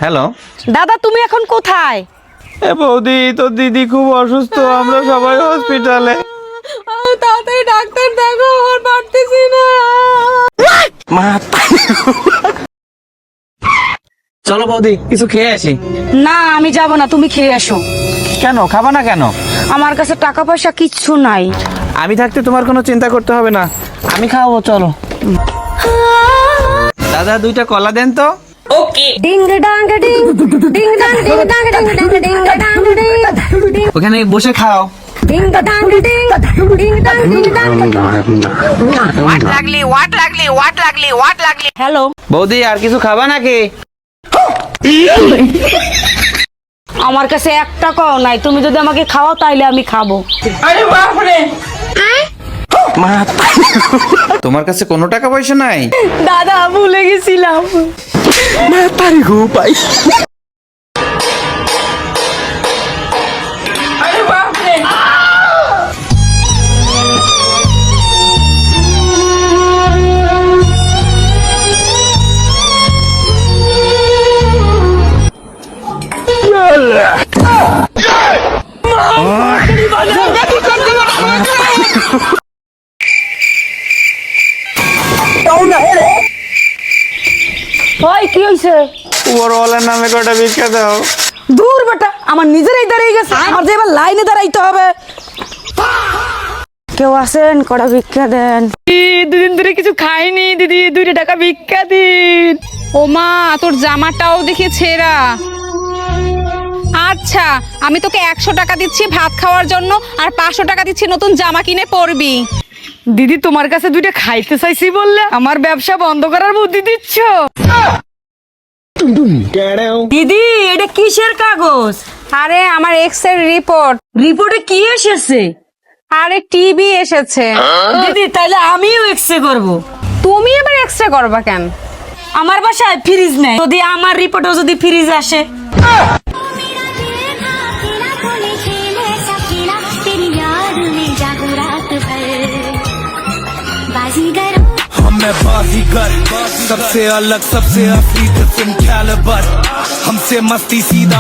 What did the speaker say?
Hello দাদা তুমি এখন কোথায়? এ বৌদি, তো দিদি খুব অসুস্থ, আমরা সবাই হসপিটালে। তাড়াতাড়ি ডাক্তার দেখো, আর পারতেছি না। চলো বৌদি, কিছু খেয়ে আসি। না আমি যাব না, তুমি খেয়ে আসো। কেন খাবা না কেন? আমার কাছে টাকা পয়সা কিচ্ছু নাই। আমি থাকতে তোমার কোনো চিন্তা করতে হবে না, আমি খাওয়াবো, চলো। দাদা 2টা কলা দেন তো। ডিং ডাং ডিং ডিং ডাং ডিং ডাং ডিং ডিং ডিং ডাং ডিং ওখানে বসে খাও। ডিং ডাং ডিং ডিং ডাং ডিং ডাং। What লাগলি? হ্যালো বৌদি, আর কিছু খাবা নাকি? আমার কাছে 1 টাকাও নাই, তুমি যদি আমাকে খাওয়াও তাইলে আমি খাবো। আরে বাপরে! তোমার কাছে কোনো টাকা পয়সা নাই? দাদা ভুলে গেছিলাম। আরে বাপরে! ওই কি হইছে? উপরওয়ালার নামে কটা ভিক্ষা দাও। দূর বেটা, আমার নিজেরই দাঁড়িয়ে গেছে, আমার যে এবার লাইনে দাঁড়াইতে হবে। কেউ আছেন? কটা ভিক্ষা দেন। 2 দিন ধরে কিছু খাইনি দিদি, 2 টাকা ভিক্ষা দিন। ও মা, তোর জামাটাও দেখে ছেঁড়া। আচ্ছা, আমি তোকে 100 টাকা দিচ্ছি ভাত খাওয়ার জন্য, আর 500 টাকা দিচ্ছি নতুন জামা কিনে পরবি। দিদি তোমার কাছে 2টা খাইতে চাইছি বললে আমার ব্যবসা বন্ধ করার বুদ্ধি দিচ্ছ। দিদি এটা কিসের কাগজ? আরে আমার এক্স এর রিপোর্ট। রিপোর্টে কি এসেছে? আরে টিভি এসেছে। দিদি তাইলে আমিও এক্সরে করব। তুমি এবার এক্সরে করবা কেন? আমার বাসায় ফ্রিজ নেই, যদি আমার রিপোর্টও যদি ফ্রিজ আসে। मैं बाजीगर सबसे अलग सबसे असली किस्म कैलिबर हमसे मस्ती सीधा